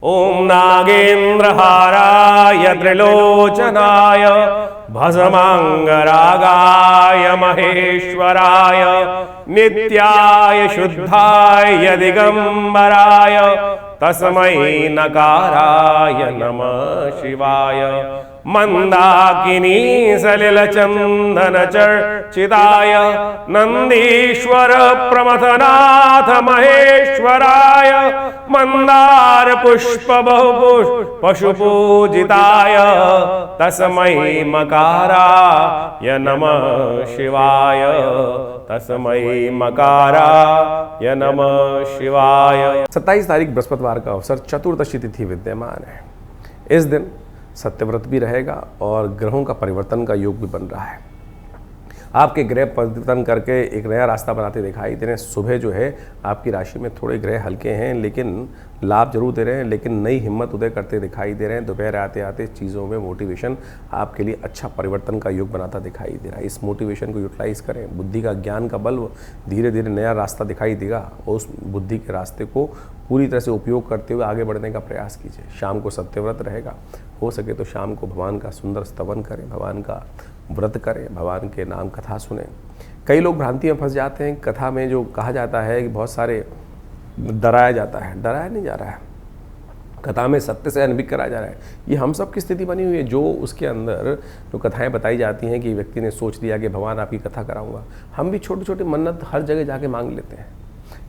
ओम नागेन्द्रहाराय त्रिलोचनाय भस्मांगरागाय महेश्वराय नित्याय शुद्धाय दिगंबराय तस्मै नकाराय नमः शिवाय मंदाकिनी सलिलचंदन चर्चिताय नंदीश्वर प्रमथनाथ महेश्वराय मंदार पुष्प बहुपुष्प पशुपूजिताय तस्मै मकाराय नमः शिवाय तस्मै मकाराय नमः शिवाय। 27 तारीख बृहस्पतिवार का अवसर चतुर्दशी तिथि विद्यमान है। इस दिन सत्यव्रत भी रहेगा और ग्रहों का परिवर्तन का योग भी बन रहा है। आपके ग्रह परिवर्तन करके एक नया रास्ता बनाते दिखाई दे रहे हैं। सुबह जो है आपकी राशि में थोड़े ग्रह हल्के हैं लेकिन लाभ जरूर दे रहे हैं, लेकिन नई हिम्मत उदय करते दिखाई दे रहे हैं। दोपहर आते आते चीज़ों में मोटिवेशन आपके लिए अच्छा परिवर्तन का योग बनाता दिखाई दे रहा है। इस मोटिवेशन को यूटिलाइज़ करें। बुद्धि का ज्ञान का बल धीरे धीरे नया रास्ता दिखाई देगा और उस बुद्धि के रास्ते को पूरी तरह से उपयोग करते हुए आगे बढ़ने का प्रयास कीजिए। शाम को सत्यव्रत रहेगा, हो सके तो शाम को भगवान का सुंदर स्तवन करें, भगवान का व्रत करें, भगवान के नाम कथा सुने। कई लोग भ्रांति में फंस जाते हैं। कथा में जो कहा जाता है कि बहुत सारे डराया जाता है, डराया नहीं जा रहा है। कथा में सत्य से अनभिज्ञ कराया जा रहा है। ये हम सब की स्थिति बनी हुई है। जो उसके अंदर जो कथाएं बताई जाती हैं कि व्यक्ति ने सोच लिया कि भगवान आपकी कथा कराऊंगा। हम भी छोटे छोटे मन्नत हर जगह जाके मांग लेते हैं।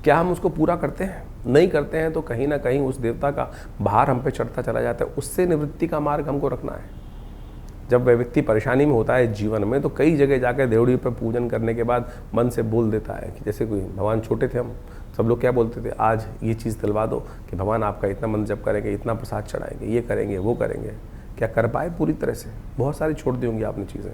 क्या हम उसको पूरा करते हैं? नहीं करते हैं तो कहीं ना कहीं उस देवता का भार हम पे चढ़ता चला जाता है। उससे निवृत्ति का मार्ग हमको रखना है। जब वह व्यक्ति परेशानी में होता है जीवन में, तो कई जगह जाकर देवड़ी पर पूजन करने के बाद मन से बोल देता है कि जैसे कोई भगवान छोटे थे हम, सब लोग क्या बोलते थे, आज ये चीज़ दिलवा दो कि भगवान आपका इतना मन जप करेंगे, इतना प्रसाद चढ़ाएंगे, ये करेंगे, वो करेंगे। क्या कर पाए पूरी तरह से? बहुत सारी छोड़ दी होंगी आपने चीज़ें।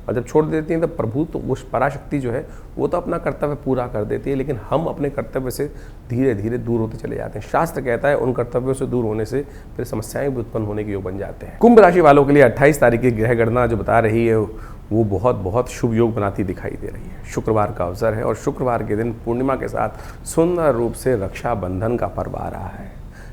और जब छोड़ देती हैं तो प्रभु तो उस पराशक्ति जो है वो तो अपना कर्तव्य पूरा कर देती है, लेकिन हम अपने कर्तव्य से धीरे धीरे दूर होते चले जाते हैं। शास्त्र कहता है उन कर्तव्यों से दूर होने से फिर समस्याएं भी उत्पन्न होने के योग बन जाते हैं। कुंभ राशि वालों के लिए 28 तारीख की ग्रह गणना जो बता रही है वो बहुत बहुत शुभ योग बनाती दिखाई दे रही है। शुक्रवार का अवसर है और शुक्रवार के दिन पूर्णिमा के साथ सुंदर रूप से रक्षाबंधन का पर्व आ रहा है।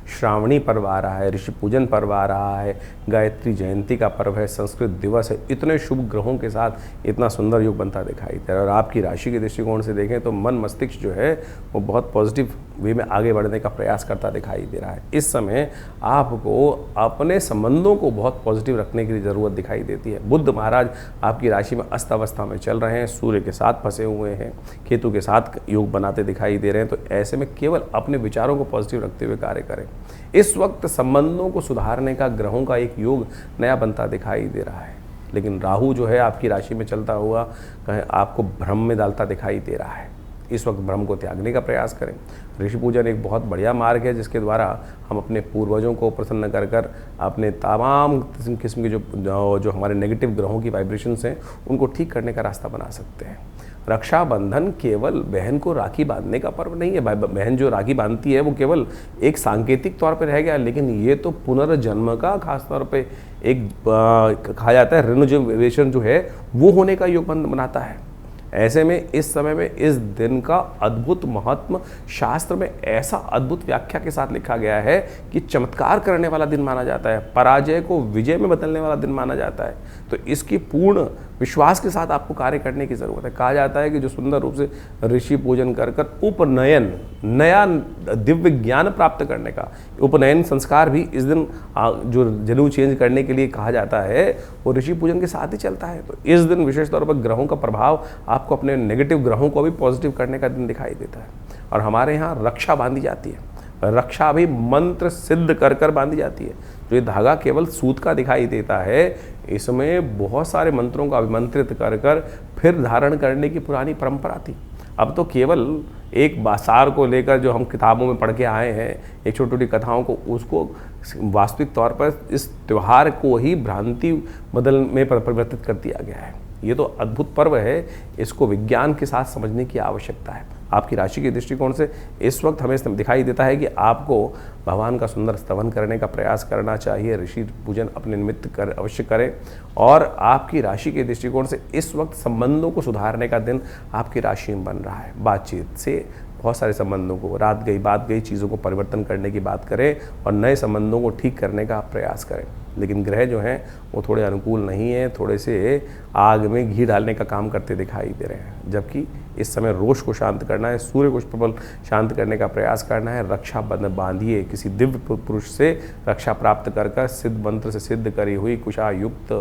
श्रावणी पर्व आ रहा है, ऋषि पूजन पर्व आ रहा है, गायत्री जयंती का पर्व है, संस्कृत दिवस है। इतने शुभ ग्रहों के साथ इतना सुंदर योग बनता दिखाई दे रहा है। और आपकी राशि के दृष्टिकोण से देखें तो मन मस्तिष्क जो है वो बहुत पॉजिटिव वे में आगे बढ़ने का प्रयास करता दिखाई दे रहा है। इस समय आपको अपने संबंधों को बहुत पॉजिटिव रखने की ज़रूरत दिखाई देती है। बुध महाराज आपकी राशि में अस्त अवस्था में चल रहे हैं, सूर्य के साथ फंसे हुए हैं, केतु के साथ योग बनाते दिखाई दे रहे हैं। तो ऐसे में केवल अपने विचारों को पॉजिटिव रखते हुए कार्य करें। इस वक्त संबंधों को सुधारने का ग्रहों का एक योग नया बनता दिखाई दे रहा है, लेकिन राहु जो है आपकी राशि में चलता हुआ कहें आपको भ्रम में डालता दिखाई दे रहा है। इस वक्त भ्रम को त्यागने का प्रयास करें। ऋषि पूजन एक बहुत बढ़िया मार्ग है जिसके द्वारा हम अपने पूर्वजों को प्रसन्न कर कर अपने तमाम किस्म के जो हमारे नेगेटिव ग्रहों की वाइब्रेशंस हैं उनको ठीक करने का रास्ता बना सकते हैं। रक्षाबंधन केवल बहन को राखी बांधने का पर्व नहीं है। बहन जो राखी बांधती है वो केवल एक सांकेतिक तौर पर रह गया, लेकिन ये तो पुनर्जन्म का खास तौर पे एक कहा जाता है रिनोवेशन जो है वो होने का योग बनाता है। ऐसे में इस समय में इस दिन का अद्भुत महत्व शास्त्र में ऐसा अद्भुत व्याख्या के साथ लिखा गया है कि चमत्कार करने वाला दिन माना जाता है, पराजय को विजय में बदलने वाला दिन माना जाता है। तो इसकी पूर्ण विश्वास के साथ आपको कार्य करने की ज़रूरत है। कहा जाता है कि जो सुंदर रूप से ऋषि पूजन कर कर उपनयन, नया दिव्य ज्ञान प्राप्त करने का उपनयन संस्कार भी इस दिन जो जनेऊ चेंज करने के लिए कहा जाता है वो ऋषि पूजन के साथ ही चलता है। तो इस दिन विशेष तौर पर ग्रहों का प्रभाव आपको अपने नेगेटिव ग्रहों को भी पॉजिटिव करने का दिन दिखाई देता है। और हमारे यहाँ रक्षा बांधी जाती है। रक्षा भी मंत्र सिद्ध कर कर बांधी जाती है। जो ये धागा केवल सूत का दिखाई देता है, इसमें बहुत सारे मंत्रों को अभिमंत्रित कर कर फिर धारण करने की पुरानी परंपरा थी। अब तो केवल एक बासार को लेकर जो हम किताबों में पढ़ के आए हैं, एक छोटी छोटी कथाओं को, उसको वास्तविक तौर पर इस त्यौहार को ही भ्रांति बदल में परिवर्तित कर दिया गया है। ये तो अद्भुत पर्व है, इसको विज्ञान के साथ समझने की आवश्यकता है। आपकी राशि के दृष्टिकोण से इस वक्त हमें दिखाई देता है कि आपको भगवान का सुंदर स्तवन करने का प्रयास करना चाहिए। ऋषि पूजन अपने निमित्त कर अवश्य करें। और आपकी राशि के दृष्टिकोण से इस वक्त संबंधों को सुधारने का दिन आपकी राशि में बन रहा है। बातचीत से बहुत सारे संबंधों को, रात गई बात गई चीज़ों को परिवर्तन करने की बात करें और नए संबंधों को ठीक करने का आप प्रयास करें। लेकिन ग्रह जो हैं वो थोड़े अनुकूल नहीं है, थोड़े से आग में घी डालने का काम करते दिखाई दे रहे हैं। जबकि इस समय रोष को शांत करना है, सूर्य को प्रबल शांत करने का प्रयास करना है। रक्षा बंधन बांधिए, किसी दिव्य पुरुष से रक्षा प्राप्त कर सिद्ध मंत्र से सिद्ध करी हुई कुशायुक्त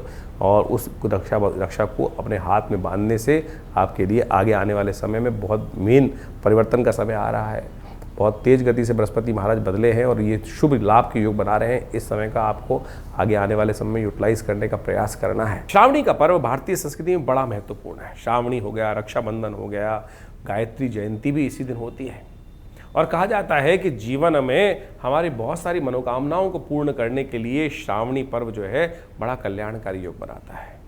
और उस रक्षा को अपने हाथ में बांधने से आपके लिए आगे आने वाले समय में बहुत मेन परिवर्तन का समय आ रहा है। बहुत तेज गति से बृहस्पति महाराज बदले हैं और ये शुभ लाभ के योग बना रहे हैं। इस समय का आपको आगे आने वाले समय में यूटिलाइज करने का प्रयास करना है। श्रावणी का पर्व भारतीय संस्कृति में बड़ा महत्वपूर्ण है। श्रावणी हो गया, रक्षाबंधन हो गया, गायत्री जयंती भी इसी दिन होती है और कहा जाता है कि जीवन में हमारी बहुत सारी मनोकामनाओं को पूर्ण करने के लिए श्रावणी पर्व जो है बड़ा कल्याणकारी योग बनाता है।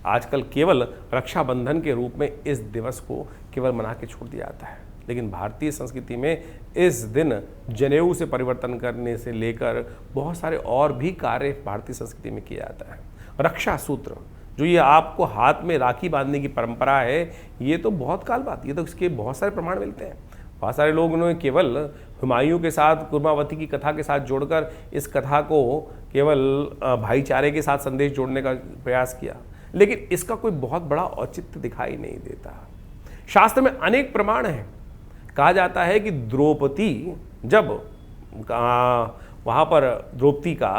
आजकल केवल रक्षाबंधन के रूप में इस दिवस को केवल मना के छोड़ दिया जाता है, लेकिन भारतीय संस्कृति में इस दिन जनेऊ से परिवर्तन करने से लेकर बहुत सारे और भी कार्य भारतीय संस्कृति में किया जाता है। रक्षा सूत्र जो ये आपको हाथ में राखी बांधने की परंपरा है, ये तो बहुत काल बाद, ये तो इसके बहुत सारे प्रमाण मिलते हैं। बहुत सारे लोगों ने केवल हुमायूं के साथ कुर्मावती की कथा के साथ जोड़कर इस कथा को केवल भाईचारे के साथ संदेश जोड़ने का प्रयास किया, लेकिन इसका कोई बहुत बड़ा औचित्य दिखाई नहीं देता। शास्त्र में अनेक प्रमाण हैं। कहा जाता है कि द्रौपदी जब वहाँ पर द्रौपदी का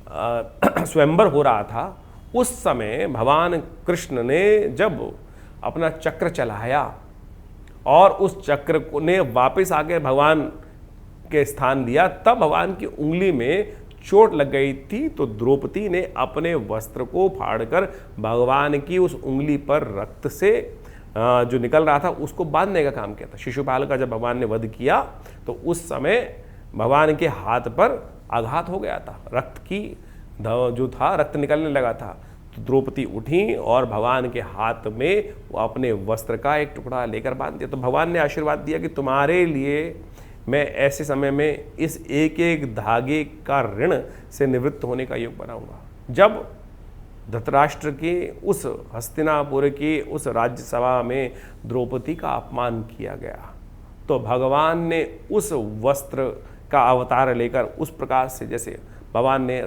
स्वयंवर हो रहा था, उस समय भगवान कृष्ण ने जब अपना चक्र चलाया और उस चक्र ने वापस आके भगवान के स्थान दिया, तब भगवान की उंगली में चोट लग गई थी। तो द्रौपदी ने अपने वस्त्र को फाड़कर भगवान की उस उंगली पर रक्त से जो निकल रहा था उसको बांधने का काम किया था। शिशुपाल का जब भगवान ने वध किया तो उस समय भगवान के हाथ पर आघात हो गया था, रक्त की जो था रक्त निकलने लगा था। तो द्रौपदी उठी और भगवान के हाथ में वो अपने वस्त्र का एक टुकड़ा लेकर बांध दिया। तो भगवान ने आशीर्वाद दिया कि तुम्हारे लिए मैं ऐसे समय में इस एक एक धागे का ऋण से निवृत्त होने का योग बनाऊंगा। जब धृतराष्ट्र के उस हस्तिनापुर की उस राज्यसभा में द्रौपदी का अपमान किया गया, तो भगवान ने उस वस्त्र का अवतार लेकर उस प्रकार से, जैसे भगवान ने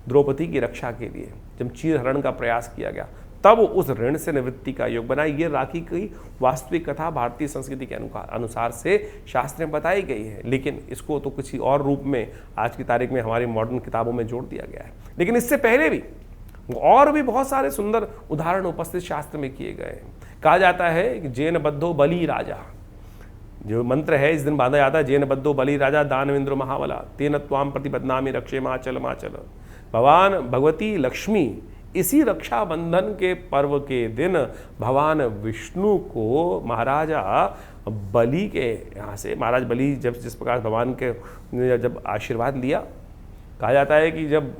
द्रौपदी की रक्षा के लिए जब चीरहरण का प्रयास किया गया, तब उस ऋण से निवृत्ति का योग बनाई। ये राखी की वास्तविक कथा भारतीय संस्कृति के अनुसार से शास्त्र में बताई गई है, लेकिन इसको तो किसी और रूप में आज की तारीख में हमारी मॉडर्न किताबों में जोड़ दिया गया है। लेकिन इससे पहले भी और भी बहुत सारे सुंदर उदाहरण उपस्थित शास्त्र में किए गए हैं। कहा जाता है कि जैन बद्धो बलि राजा, जो मंत्र है इस दिन बांधा जाता है, जैन बद्धो बलि राजा दानवेंद्र महाबला तेन त्वाम प्रति बदनामी रक्षे माचल माचल। भगवान भगवती लक्ष्मी इसी रक्षाबंधन के पर्व के दिन भगवान विष्णु को महाराजा बलि के यहाँ से, महाराज बलि जब जिस प्रकार भगवान के जब आशीर्वाद लिया, कहा जाता है कि जब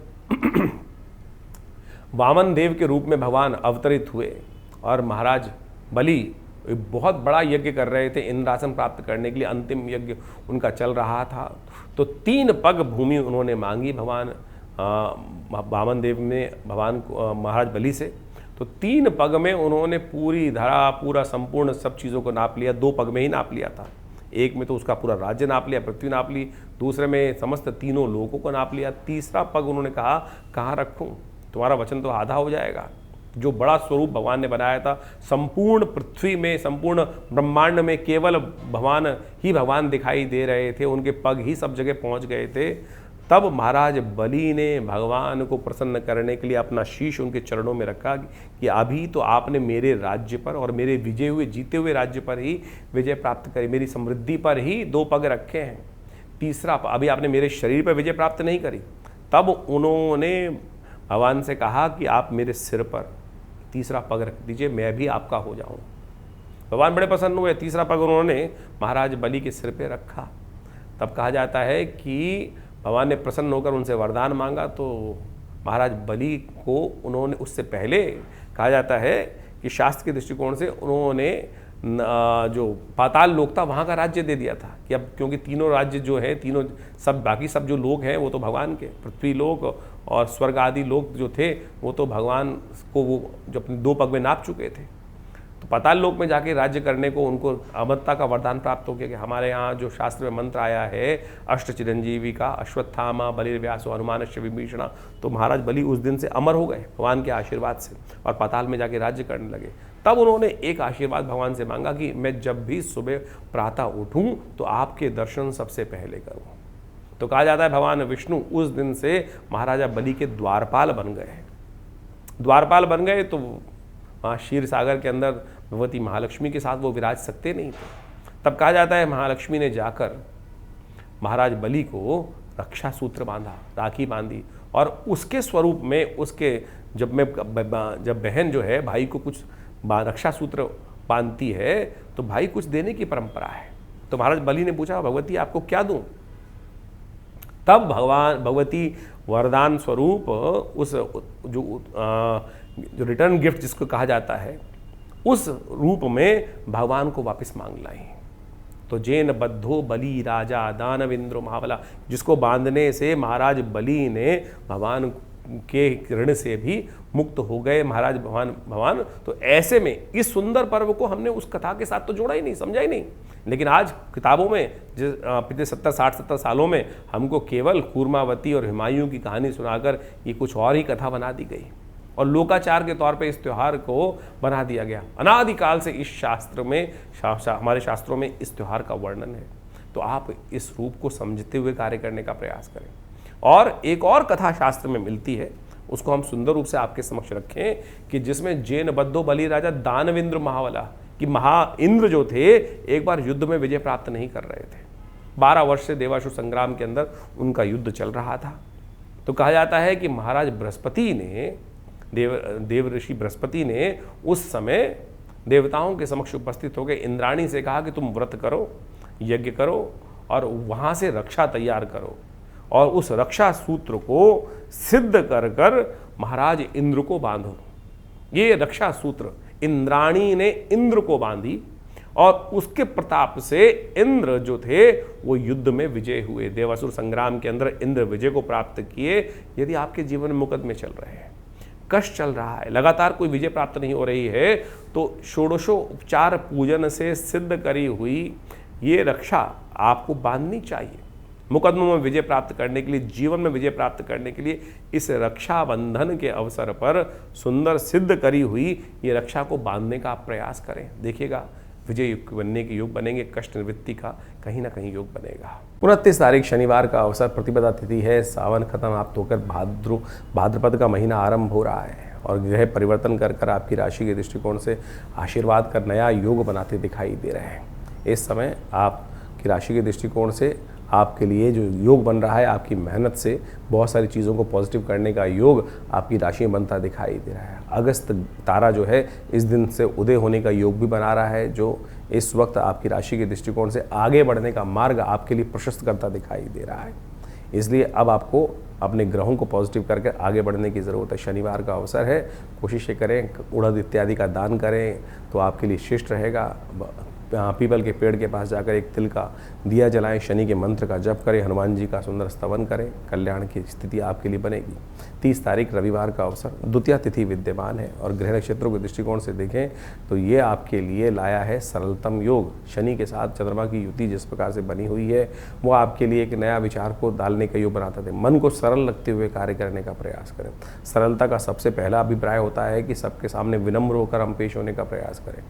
वामन देव के रूप में भगवान अवतरित हुए और महाराज बलि बहुत बड़ा यज्ञ कर रहे थे इंद्रासन प्राप्त करने के लिए, अंतिम यज्ञ उनका चल रहा था। तो 3 पग भूमि उन्होंने मांगी भगवान वामन देव ने भगवान महाराज बलि से। तो 3 पग में उन्होंने पूरी धरा, पूरा संपूर्ण सब चीज़ों को नाप लिया। 2 पग में ही नाप लिया था, एक में तो उसका पूरा राज्य नाप लिया, पृथ्वी नाप ली, दूसरे में समस्त तीनों लोगों को नाप लिया। तीसरा पग उन्होंने कहा कहाँ रखूं, तुम्हारा वचन तो आधा हो जाएगा। जो बड़ा स्वरूप भगवान ने बनाया था, संपूर्ण पृथ्वी में, संपूर्ण ब्रह्मांड में केवल भगवान दिखाई दे रहे थे, उनके पग ही सब जगह पहुंच गए थे। तब महाराज बलि ने भगवान को प्रसन्न करने के लिए अपना शीश उनके चरणों में रखा कि अभी तो आपने मेरे राज्य पर और मेरे विजय हुए जीते हुए राज्य पर ही विजय प्राप्त करी, मेरी समृद्धि पर ही 2 पग रखे हैं, तीसरा अभी आपने मेरे शरीर पर विजय प्राप्त नहीं करी। तब उन्होंने भगवान से कहा कि आप मेरे सिर पर तीसरा पग रख दीजिए, मैं भी आपका हो जाऊं। भगवान बड़े प्रसन्न हुए, तीसरा पग उन्होंने महाराज बलि के सिर पे रखा। तब कहा जाता है कि भगवान ने प्रसन्न होकर उनसे वरदान मांगा, तो महाराज बलि को उन्होंने, उससे पहले कहा जाता है कि शास्त्र के दृष्टिकोण से उन्होंने जो पाताल लोक था वहाँ का राज्य दे दिया था कि अब क्योंकि तीनों राज्य जो है, तीनों सब बाकी सब जो लोग हैं वो तो भगवान के, पृथ्वी लोक और स्वर्ग आदि लोग जो थे वो तो भगवान को वो जो अपने 2 पग में नाप चुके थे। तो पाताल लोक में जाके राज्य करने को उनको अमरता का वरदान प्राप्त हो गया कि हमारे यहाँ जो शास्त्र में मंत्र आया है अष्ट चिरंजीवी का, अश्वत्थामा बलिर्व्यासो हनुमानश्च विभीषणा, तो महाराज बलि उस दिन से अमर हो गए भगवान के आशीर्वाद से और पाताल में जाके राज्य करने लगे। तब उन्होंने एक आशीर्वाद भगवान से मांगा कि मैं जब भी सुबह प्रातः उठूं तो आपके दर्शन सबसे पहले करूं। तो कहा जाता है भगवान विष्णु उस दिन से महाराजा बलि के द्वारपाल बन गए। द्वारपाल बन गए तो वहाँ क्षीर सागर के अंदर भगवती महालक्ष्मी के साथ वो विराज सकते नहीं थे। तब कहा जाता है महालक्ष्मी ने जाकर महाराज बलि को रक्षा सूत्र बांधा, राखी बांधी और उसके स्वरूप में उसके जब बहन जो है भाई को कुछ रक्षा सूत्र बांधती है तो भाई कुछ देने की परंपरा है। तो महाराज बलि ने पूछा भगवती आपको क्या दूं? तब भगवती वरदान स्वरूप उस जो रिटर्न गिफ्ट जिसको कहा जाता है उस रूप में भगवान को वापस मांग लाई। तो जैन बद्धो बलि राजा दानवेंद्र महाबला, जिसको बांधने से महाराज बलि ने भगवान के ऋण से भी मुक्त हो गए महाराज भगवान। तो ऐसे में इस सुंदर पर्व को हमने उस कथा के साथ तो जोड़ा ही नहीं, समझा ही नहीं, लेकिन आज किताबों में पिछले 70 सालों में हमको केवल कूर्मावती और हुमायूं की कहानी सुनाकर ये कुछ और ही कथा बना दी गई और लोकाचार के तौर पे इस त्यौहार को बना दिया गया। अनादिकाल से इस शास्त्र में हमारे शास्त्रों में इस त्यौहार का वर्णन है। तो आप इस रूप को समझते हुए कार्य करने का प्रयास करें। और एक और कथा शास्त्र में मिलती है, उसको हम सुंदर रूप से आपके समक्ष रखें कि जिसमें जैन बद्धो बलि राजा दानवेंद्र महाबला कि महा इंद्र जो थे एक बार युद्ध में विजय प्राप्त नहीं कर रहे थे। 12 वर्ष से देवासुर संग्राम के अंदर उनका युद्ध चल रहा था। तो कहा जाता है कि महाराज बृहस्पति ने देव ऋषि बृहस्पति ने उस समय देवताओं के समक्ष उपस्थित होकर इंद्राणी से कहा कि तुम व्रत करो, यज्ञ करो और वहाँ से रक्षा तैयार करो और उस रक्षा सूत्र को सिद्ध कर कर महाराज इंद्र को बांधो। ये रक्षा सूत्र इंद्राणी ने इंद्र को बांधी और उसके प्रताप से इंद्र जो थे वो युद्ध में विजय हुए। देवासुर संग्राम के अंदर इंद्र विजय को प्राप्त किए। यदि आपके जीवन में मुकदमे चल रहे हैं, कष्ट चल रहा है, लगातार कोई विजय प्राप्त नहीं हो रही है, तो षोडशोपचार पूजन से सिद्ध करी हुई ये रक्षा आपको बांधनी चाहिए। मुकदमों में विजय प्राप्त करने के लिए, जीवन में विजय प्राप्त करने के लिए इस रक्षाबंधन के अवसर पर सुंदर सिद्ध करी हुई ये रक्षा को बांधने का आप प्रयास करें। देखिएगा विजय युग बनने के योग बनेंगे, कष्ट निवृत्ति का कहीं ना कहीं योग बनेगा। 29 तारीख शनिवार का अवसर, प्रतिपदा तिथि है, सावन खत्म आप होकर भाद्रपद का महीना आरंभ हो रहा है और ग्रह परिवर्तन कर कर आपकी राशि के दृष्टिकोण से आशीर्वाद कर नया योग बनाते दिखाई दे रहे हैं। इस समय आपकी राशि के दृष्टिकोण से आपके लिए जो योग बन रहा है, आपकी मेहनत से बहुत सारी चीज़ों को पॉजिटिव करने का योग आपकी राशि में बनता दिखाई दे रहा है। अगस्त तारा जो है इस दिन से उदय होने का योग भी बना रहा है, जो इस वक्त आपकी राशि के दृष्टिकोण से आगे बढ़ने का मार्ग आपके लिए प्रशस्त करता दिखाई दे रहा है। इसलिए अब आपको अपने ग्रहों को पॉजिटिव करके आगे बढ़ने की ज़रूरत है। शनिवार का अवसर है, कोशिश करें उड़द इत्यादि का दान करें तो आपके लिए श्रेष्ठ रहेगा। पीपल के पेड़ के पास जाकर एक तिल का दिया जलाएं, शनि के मंत्र का जप करें, हनुमान जी का सुंदर स्तवन करें, कल्याण की स्थिति आपके लिए बनेगी। 30 तारीख रविवार का अवसर, द्वितीया तिथि विद्यमान है और ग्रह नक्षत्रों के दृष्टिकोण से देखें तो ये आपके लिए लाया है सरलतम योग। शनि के साथ चंद्रमा की युति जिस प्रकार से बनी हुई है वो आपके लिए एक नया विचार को डालने का योग बनाता है। मन को सरल रखते हुए कार्य करने का प्रयास करें। सरलता का सबसे पहला अभिप्राय होता है कि सबके सामने विनम्र होकर हम पेश होने का प्रयास करें।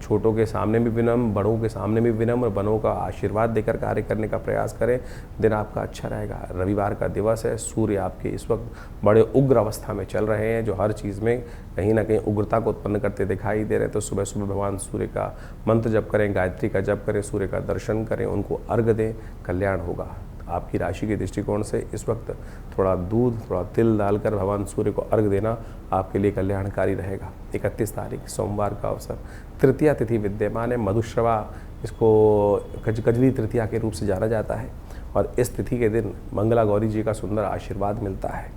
छोटों के सामने भी विनम्र, बड़ों के सामने भी विनम्र, बड़ों का आशीर्वाद देकर कार्य करने का प्रयास करें। दिन आपका अच्छा रहेगा। रविवार का दिवस है, सूर्य आपके इस वक्त बड़े उग्र अवस्था में चल रहे हैं, जो हर चीज़ में कहीं ना कहीं उग्रता को उत्पन्न करते दिखाई दे रहे हैं। तो सुबह सुबह भगवान सूर्य का मंत्र जप करें, गायत्री का जप करें, सूर्य का दर्शन करें, उनको अर्घ दें, कल्याण होगा। आपकी राशि के दृष्टिकोण से इस वक्त थोड़ा दूध, थोड़ा तिल डालकर भगवान सूर्य को अर्घ देना आपके लिए कल्याणकारी रहेगा। 31 तारीख सोमवार का अवसर, तृतीया तिथि विद्यमान है। मधुश्रवा, इसको कजली तृतीया के रूप से जाना जाता है और इस तिथि के दिन मंगला गौरी जी का सुंदर आशीर्वाद मिलता है।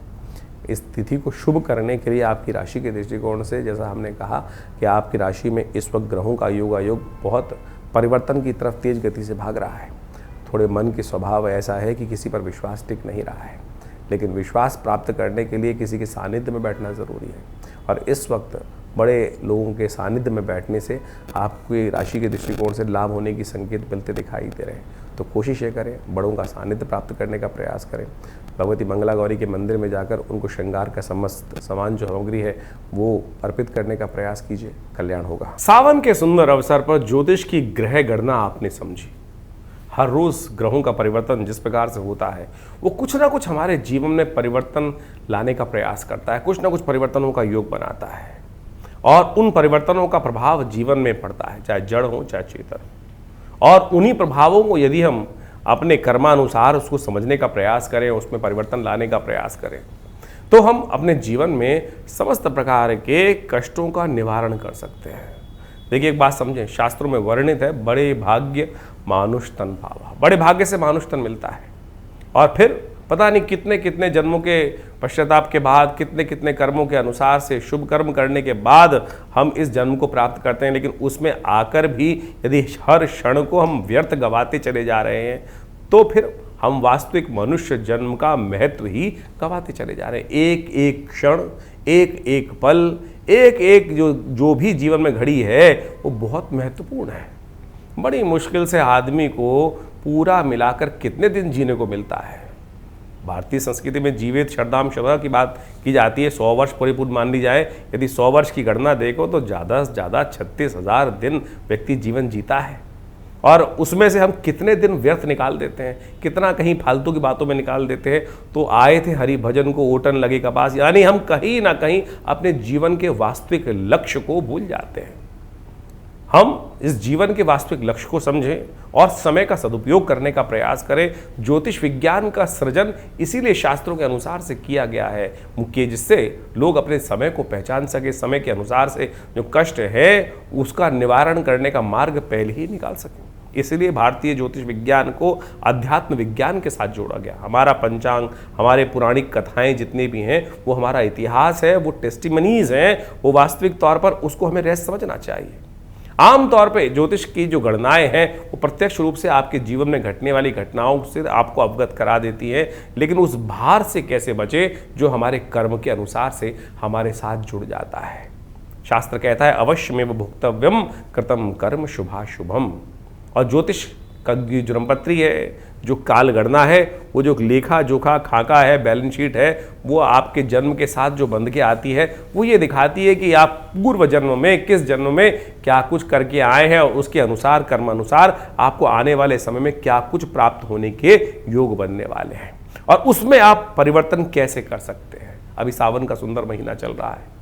इस तिथि को शुभ करने के लिए आपकी राशि के दृष्टिकोण से, जैसा हमने कहा कि आपकी राशि में इस वक्त ग्रहों का योग बहुत परिवर्तन की तरफ तेज गति से भाग रहा है। थोड़े मन के स्वभाव ऐसा है कि किसी पर विश्वास टिक नहीं रहा है, लेकिन विश्वास प्राप्त करने के लिए किसी के सानिध्य में बैठना ज़रूरी है। और इस वक्त बड़े लोगों के सानिध्य में बैठने से आपकी राशि के दृष्टिकोण से लाभ होने की संकेत मिलते दिखाई दे रहे हैं। तो कोशिश ये करें, बड़ों का सानिध्य प्राप्त करने का प्रयास करें। भगवती मंगला गौरी के मंदिर में जाकर उनको श्रृंगार का समस्त सामान जो सामग्री है वो अर्पित करने का प्रयास कीजिए, कल्याण होगा। सावन के सुंदर अवसर पर ज्योतिष की ग्रह गणना आपने समझी। हर रोज ग्रहों का परिवर्तन जिस प्रकार से होता है वो कुछ ना कुछ हमारे जीवन में परिवर्तन लाने का प्रयास करता है, कुछ ना कुछ परिवर्तनों का योग बनाता है और उन परिवर्तनों का प्रभाव जीवन में पड़ता है, चाहे जड़ हो चाहे चेतन। और उन्हीं प्रभावों को यदि हम अपने कर्मानुसार उसको समझने का प्रयास करें, उसमें परिवर्तन लाने का प्रयास करें, तो हम अपने जीवन में समस्त प्रकार के कष्टों का निवारण कर सकते हैं। देखिए एक बात समझें, शास्त्रों में वर्णित है, बड़े भाग्य मानुष तन पावा। बड़े भाग्य से मानुष तन मिलता है और फिर पता नहीं कितने कितने जन्मों के पश्चाताप के बाद, कितने कितने कर्मों के अनुसार से, शुभ कर्म करने के बाद हम इस जन्म को प्राप्त करते हैं। लेकिन उसमें आकर भी यदि हर क्षण को हम व्यर्थ गवाते चले जा रहे हैं तो फिर हम वास्तविक मनुष्य जन्म का महत्व ही गवाते चले जा रहे हैं। एक एक क्षण, एक एक पल, एक एक जो भी जीवन में घड़ी है वो बहुत महत्वपूर्ण है। बड़ी मुश्किल से आदमी को पूरा मिलाकर कितने दिन जीने को मिलता है। भारतीय संस्कृति में जीवित शरदाम शरदा की बात की जाती है, 100 वर्ष परिपूर्ण मान ली जाए। यदि 100 वर्ष की गणना देखो तो ज़्यादा से ज़्यादा 36,000 दिन व्यक्ति जीवन जीता है और उसमें से हम कितने दिन व्यर्थ निकाल देते हैं, कितना कहीं फालतू की बातों में निकाल देते हैं। तो आए थे हरि भजन को ओटन लगे कपास, यानी हम कहीं ना कहीं अपने जीवन के वास्तविक लक्ष्य को भूल जाते हैं। हम इस जीवन के वास्तविक लक्ष्य को समझें और समय का सदुपयोग करने का प्रयास करें। ज्योतिष विज्ञान का सृजन इसीलिए शास्त्रों के अनुसार से किया गया है मुख्य, जिससे लोग अपने समय को पहचान सके, समय के अनुसार से जो कष्ट है उसका निवारण करने का मार्ग पहले ही निकाल सकें। इसलिए भारतीय ज्योतिष विज्ञान को अध्यात्म विज्ञान के साथ जोड़ा गया। हमारा पंचांग, हमारे पौराणिक कथाएं जितने भी हैं वो हमारा इतिहास है, वो टेस्टिमनीज हैं, वो वास्तविक तौर पर उसको हमें रहस्य समझना चाहिए। आमतौर पे ज्योतिष की जो गणनाएं हैं वो प्रत्यक्ष रूप से आपके जीवन में घटने वाली घटनाओं से आपको अवगत करा देती है, लेकिन उस भार से कैसे बचे जो हमारे कर्म के अनुसार से हमारे साथ जुड़ जाता है। शास्त्र कहता है अवश्यमेव भुक्तव्यम कृतम कर्म शुभाशुभम। और ज्योतिष का जो जन्मपत्री है, जो काल गणना है, वो जो लेखा जोखा खाका है, बैलेंस शीट है, वो आपके जन्म के साथ जो बंध के आती है वो ये दिखाती है कि आप पूर्व जन्म में किस जन्म में क्या कुछ करके आए हैं और उसके अनुसार कर्मानुसार आपको आने वाले समय में क्या कुछ प्राप्त होने के योग बनने वाले हैं और उसमें आप परिवर्तन कैसे कर सकते हैं। अभी सावन का सुंदर महीना चल रहा है,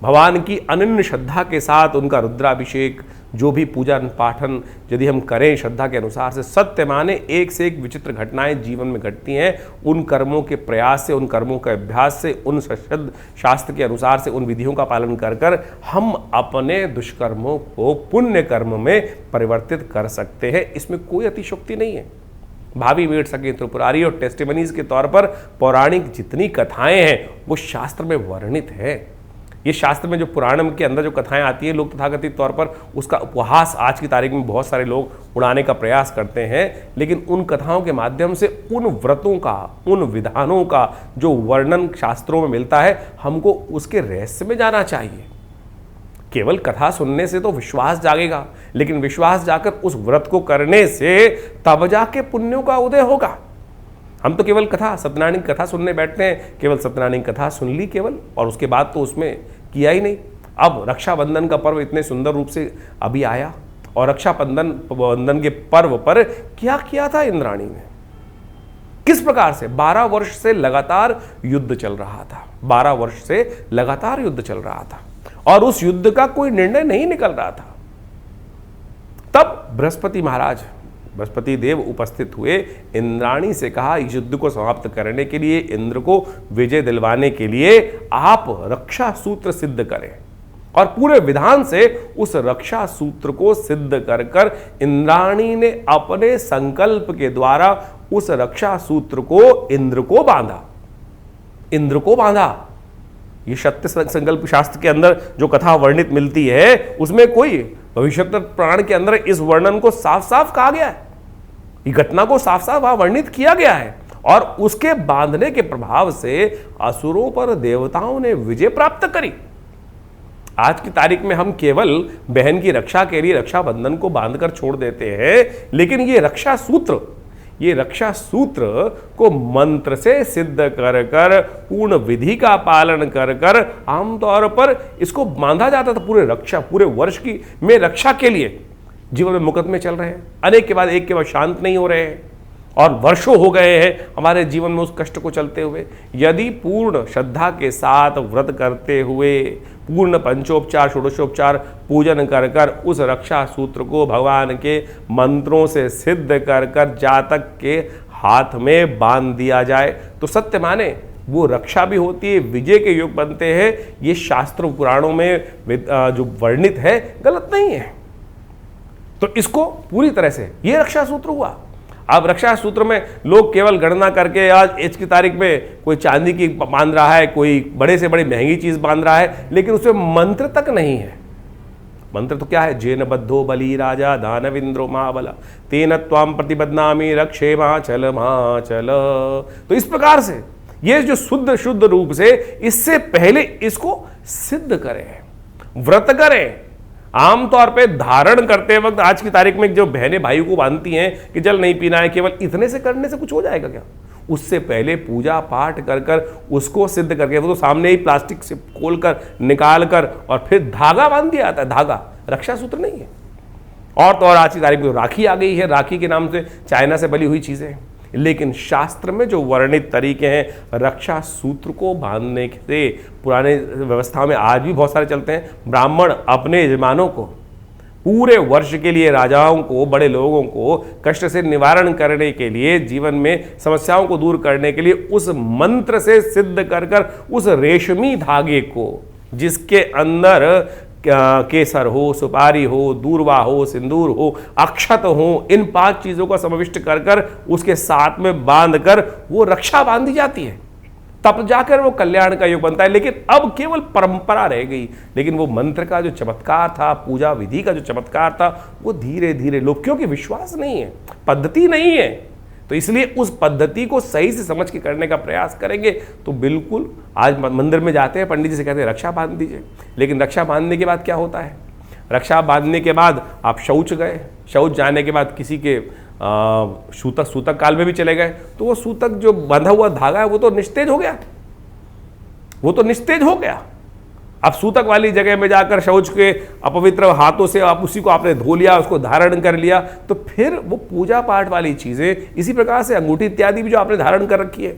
भगवान की अनन्य श्रद्धा के साथ उनका रुद्राभिषेक, जो भी पूजन पाठन यदि हम करें श्रद्धा के अनुसार से, सत्य माने एक से एक विचित्र घटनाएं जीवन में घटती हैं। उन कर्मों के प्रयास से, उन कर्मों के अभ्यास से, उन सशद शास्त्र के अनुसार से, उन विधियों का पालन कर कर हम अपने दुष्कर्मों को पुण्य कर्म में परिवर्तित कर सकते हैं। इसमें कोई अतिशयोक्ति नहीं है। भावी वेद सके त्रिपुरारी और टेस्टिमनीज के तौर पर पौराणिक जितनी कथाएं हैं वो शास्त्र में वर्णित है। ये शास्त्र में जो पुराणम के अंदर जो कथाएं आती हैं, लोग तथाकथित तौर पर उसका उपहास आज की तारीख में बहुत सारे लोग उड़ाने का प्रयास करते हैं, लेकिन उन कथाओं के माध्यम से उन व्रतों का, उन विधानों का जो वर्णन शास्त्रों में मिलता है, हमको उसके रहस्य में जाना चाहिए। केवल कथा सुनने से तो विश्वास जागेगा, लेकिन विश्वास जाकर उस व्रत को करने से तब जाके पुण्यों का उदय होगा। हम तो केवल कथा, सत्यनारायण की कथा सुनने बैठते हैं, केवल सत्यनारायण की कथा सुन ली केवल, और उसके बाद तो उसमें किया ही नहीं। अब रक्षाबंधन का पर्व इतने सुंदर रूप से अभी आया और रक्षाबंधन के पर्व पर क्या किया था इंद्राणी ने, किस प्रकार से 12 वर्ष से लगातार युद्ध चल रहा था, 12 वर्ष से लगातार युद्ध चल रहा था और उस युद्ध का कोई निर्णय नहीं निकल रहा था। तब बृहस्पति देव उपस्थित हुए, इंद्राणी से कहा इस युद्ध को समाप्त करने के लिए, इंद्र को विजय दिलवाने के लिए आप रक्षा सूत्र सिद्ध करें। और पूरे विधान से उस रक्षा सूत्र को सिद्ध कर कर इंद्राणी ने अपने संकल्प के द्वारा उस रक्षा सूत्र को इंद्र को बांधा। ये सत्य संकल्प शास्त्र के अंदर जो कथा वर्णित मिलती है उसमें कोई भविष्योत्तर पुराण के अंदर इस वर्णन को साफ साफ कहा गया है, इस घटना को साफ साफ वर्णित किया गया है और उसके बांधने के प्रभाव से असुरों पर देवताओं ने विजय प्राप्त करी। आज की तारीख में हम केवल बहन की रक्षा के लिए रक्षाबंधन को बांधकर छोड़ देते हैं, लेकिन ये रक्षा सूत्र को मंत्र से सिद्ध कर कर, पूर्ण विधि का पालन कर कर आमतौर पर इसको बांधा जाता था पूरे वर्ष की में रक्षा के लिए। जीवन में मुकदमे चल रहे हैं, अनेक के बाद एक के बाद शांत नहीं हो रहे हैं और वर्षों हो गए हैं हमारे जीवन में उस कष्ट को चलते हुए। यदि पूर्ण श्रद्धा के साथ व्रत करते हुए, पूर्ण पंचोपचार षोडशोपचार पूजन कर कर उस रक्षा सूत्र को भगवान के मंत्रों से सिद्ध कर कर जातक के हाथ में बांध दिया जाए तो सत्य माने वो रक्षा भी होती है, विजय के योग बनते हैं। ये शास्त्र पुराणों में जो वर्णित है गलत नहीं है। तो इसको पूरी तरह से ये रक्षा सूत्र हुआ। अब रक्षा सूत्र में लोग केवल गणना करके आज की तारीख में कोई चांदी की बांध रहा है, कोई बड़े से बड़ी महंगी चीज बांध रहा है, लेकिन उसमें मंत्र तक नहीं है। मंत्र तो क्या है? जेन बद्धो बली राजा दानविंद्रो महाबला तेन त्वाम प्रतिबद्धनामि रक्षे माचल माचल। तो इस प्रकार से ये जो शुद्ध रूप से इससे पहले इसको सिद्ध करें, व्रत करें। आमतौर पे धारण करते वक्त आज की तारीख में जो बहनें भाई को बांधती हैं कि जल नहीं पीना है, केवल इतने से करने से कुछ हो जाएगा क्या? उससे पहले पूजा पाठ कर कर उसको सिद्ध करके, वो तो सामने ही प्लास्टिक से खोल कर निकाल कर और फिर धागा बांध दिया जाता है। धागा रक्षा सूत्र नहीं है। और तो और आज की तारीख में राखी आ गई है, राखी के नाम से चाइना से बनी हुई चीजें। लेकिन शास्त्र में जो वर्णित तरीके हैं रक्षा सूत्र को बांधने से, पुराने व्यवस्था में आज भी बहुत सारे चलते हैं। ब्राह्मण अपने यजमानों को पूरे वर्ष के लिए, राजाओं को, बड़े लोगों को कष्ट से निवारण करने के लिए, जीवन में समस्याओं को दूर करने के लिए उस मंत्र से सिद्ध कर कर उस रेशमी धागे को, जिसके अंदर केसर हो, सुपारी हो, दूर्वा हो, सिंदूर हो, अक्षत हो, इन 5 चीजों का समाविष्ट कर कर उसके साथ में बांध कर वो रक्षा बांधी जाती है, तब जाकर वो कल्याण का योग बनता है। लेकिन अब केवल परंपरा रह गई, लेकिन वो मंत्र का जो चमत्कार था, पूजा विधि का जो चमत्कार था, वो धीरे धीरे लोग, क्योंकि विश्वास नहीं है, पद्धति नहीं है, तो इसलिए उस पद्धति को सही से समझ के करने का प्रयास करेंगे तो बिल्कुल। आज मंदिर में जाते हैं, पंडित जी से कहते हैं रक्षा बांध दीजिए, लेकिन रक्षा बांधने के बाद क्या होता है? रक्षा बांधने के बाद आप शौच गए, शौच जाने के बाद किसी के सूतक काल में भी चले गए, तो वो सूतक जो बंधा हुआ धागा है वो तो निस्तेज हो गया, वो तो निस्तेज हो गया। अब सूतक वाली जगह में जाकर शौच के अपवित्र हाथों से आप उसी को आपने धो लिया, उसको धारण कर लिया, तो फिर वो पूजा पाठ वाली चीजें, इसी प्रकार से अंगूठी इत्यादि भी जो आपने धारण कर रखी है,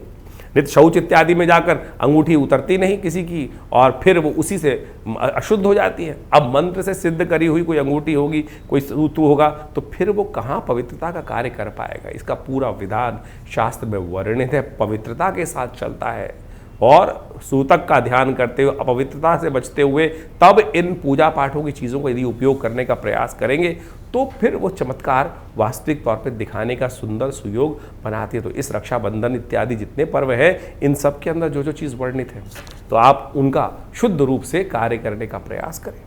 नित्य शौच इत्यादि में जाकर अंगूठी उतरती नहीं किसी की, और फिर वो उसी से अशुद्ध हो जाती है। अब मंत्र से सिद्ध करी हुई कोई अंगूठी होगी, कोई सूत्र होगा, तो फिर वो कहाँ पवित्रता का कार्य कर पाएगा? इसका पूरा विधान शास्त्र में वर्णित है, पवित्रता के साथ चलता है और सूतक का ध्यान करते हुए, अपवित्रता से बचते हुए तब इन पूजा पाठों की चीज़ों को यदि उपयोग करने का प्रयास करेंगे तो फिर वो चमत्कार वास्तविक तौर पे दिखाने का सुंदर सुयोग बनाती है। तो इस रक्षाबंधन इत्यादि जितने पर्व हैं, इन सब के अंदर जो जो चीज़ वर्णित है, तो आप उनका शुद्ध रूप से कार्य करने का प्रयास करें।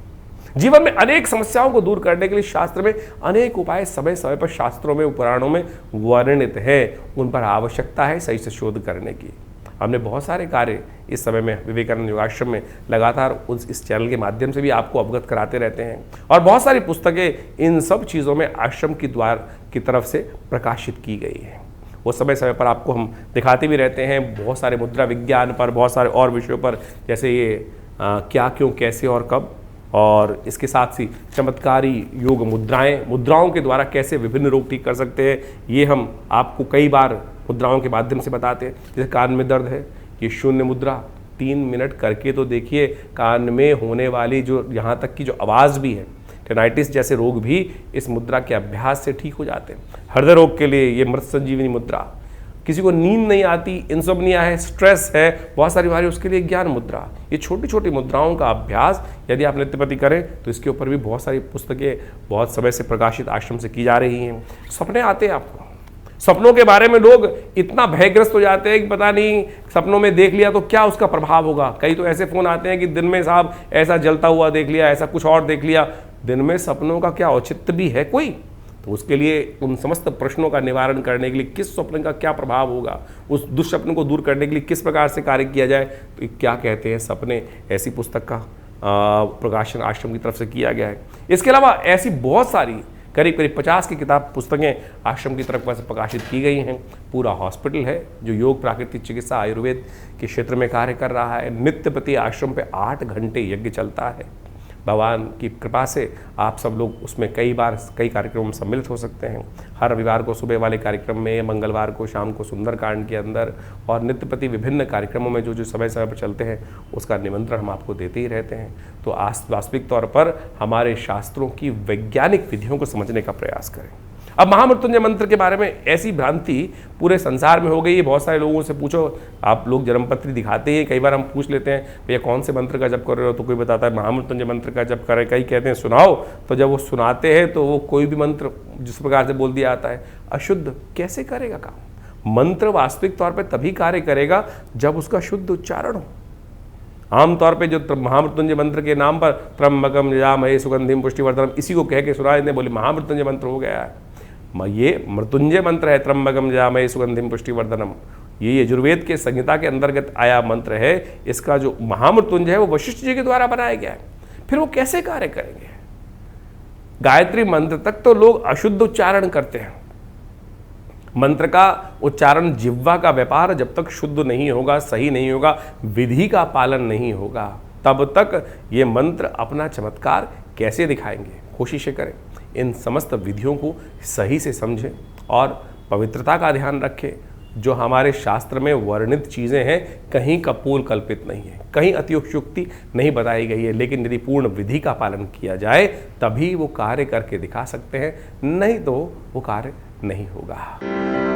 जीवन में अनेक समस्याओं को दूर करने के लिए शास्त्र में अनेक उपाय समय समय पर शास्त्रों में, पुराणों में वर्णित है, उन पर आवश्यकता है सही से शोध करने की। हमने बहुत सारे कार्य इस समय में विवेकानंद योगाश्रम में लगातार इस चैनल के माध्यम से भी आपको अवगत कराते रहते हैं, और बहुत सारी पुस्तकें इन सब चीज़ों में आश्रम की द्वार की तरफ से प्रकाशित की गई है। वो समय समय पर आपको हम दिखाते भी रहते हैं, बहुत सारे मुद्रा विज्ञान पर, बहुत सारे और विषयों पर, जैसे ये क्या, क्यों, कैसे और कब, और इसके साथ ही चमत्कारी योग मुद्राओं के द्वारा कैसे विभिन्न रोग ठीक कर सकते हैं, ये हम आपको कई बार मुद्राओं के माध्यम से बताते हैं। जैसे कान में दर्द है, ये शून्य मुद्रा 3 मिनट करके तो देखिए, कान में होने वाली जो यहाँ तक की जो आवाज़ भी है, टेनाइटिस जैसे रोग भी इस मुद्रा के अभ्यास से ठीक हो जाते हैं। हृदय रोग के लिए ये मृत संजीवनी मुद्रा, किसी को नींद नहीं आती, इंसोम्निया है, स्ट्रेस है, बहुत सारी बीमारी, उसके लिए ज्ञान मुद्रा। ये छोटी छोटी मुद्राओं का अभ्यास यदि आप नित्यपति करें तो इसके ऊपर भी बहुत सारी पुस्तकें बहुत समय से प्रकाशित आश्रम से की जा रही हैं। सपने आते हैं आपको, सपनों के बारे में लोग इतना भयग्रस्त हो जाते हैं कि पता नहीं सपनों में देख लिया तो क्या उसका प्रभाव होगा। कई तो ऐसे फोन आते हैं कि दिन में साहब ऐसा जलता हुआ देख लिया, ऐसा कुछ और देख लिया। दिन में सपनों का क्या औचित्य भी है कोई? तो उसके लिए उन समस्त प्रश्नों का निवारण करने के लिए किस स्वप्न का क्या प्रभाव होगा, उस दुष्स्वप्न को दूर करने के लिए किस प्रकार से कार्य किया जाए, तो क्या कहते हैं सपने, ऐसी पुस्तक का प्रकाशन आश्रम की तरफ से किया गया है। इसके अलावा ऐसी बहुत सारी करीब करीब 50 की किताब पुस्तकें आश्रम की तरफ से प्रकाशित की गई हैं। पूरा हॉस्पिटल है जो योग, प्राकृतिक चिकित्सा, आयुर्वेद के क्षेत्र में कार्य कर रहा है। नित्य प्रति आश्रम पे 8 घंटे यज्ञ चलता है। भगवान की कृपा से आप सब लोग उसमें कई कार्यक्रमों में सम्मिलित हो सकते हैं। हर रविवार को सुबह वाले कार्यक्रम में, मंगलवार को शाम को सुंदरकांड के अंदर और नित्य प्रति विभिन्न कार्यक्रमों में जो समय समय पर चलते हैं उसका निमंत्रण हम आपको देते ही रहते हैं। तो वास्तविक तौर पर हमारे शास्त्रों की वैज्ञानिक विधियों को समझने का प्रयास करें। अब महामृत्युंजय मंत्र के बारे में ऐसी भ्रांति पूरे संसार में हो गई है। बहुत सारे लोगों से पूछो, आप लोग जन्मपत्री दिखाते हैं, कई बार हम पूछ लेते हैं भैया कौन से मंत्र का जप कर रहे हो, तो कोई बताता है महामृत्युंजय मंत्र का जप कर रहे, कई कहते हैं सुनाओ। तो जब वो सुनाते हैं तो वो कोई भी मंत्र जिस प्रकार से बोल दिया जाता है अशुद्ध कैसे करेगा काम। मंत्र वास्तविक तौर पर तभी कार्य करेगा जब उसका शुद्ध उच्चारण हो। आमतौर पे जो महामृत्युंजय मंत्र के नाम पर त्र्यंबकम यजामहे सुगंधिम पुष्टिवर्धनम इसी को कह के सुना देते, बोले महामृत्युंजय मंत्र हो गया है। ये मृत्युंजय मंत्र है, त्र्यंबकम यजामहे सुगंधिम पुष्टिवर्धनम। ये यजुर्वेद के संहिता के अंतर्गत आया मंत्र है। इसका जो महामृत्युंजय है वो वशिष्ठ जी के द्वारा बनाया गया है। फिर वो कैसे कार्य करेंगे? गायत्री मंत्र तक तो लोग अशुद्ध उच्चारण करते हैं। मंत्र का उच्चारण, जिह्वा का व्यापार जब तक शुद्ध नहीं होगा, सही नहीं होगा, विधि का पालन नहीं होगा, तब तक ये मंत्र अपना चमत्कार कैसे दिखाएंगे? कोशिशें करें इन समस्त विधियों को सही से समझें और पवित्रता का ध्यान रखें। जो हमारे शास्त्र में वर्णित चीज़ें हैं कहीं कपोल कल्पित नहीं है, कहीं अतिशयोक्ति नहीं बताई गई है, लेकिन यदि पूर्ण विधि का पालन किया जाए तभी वो कार्य करके दिखा सकते हैं, नहीं तो वो कार्य नहीं होगा।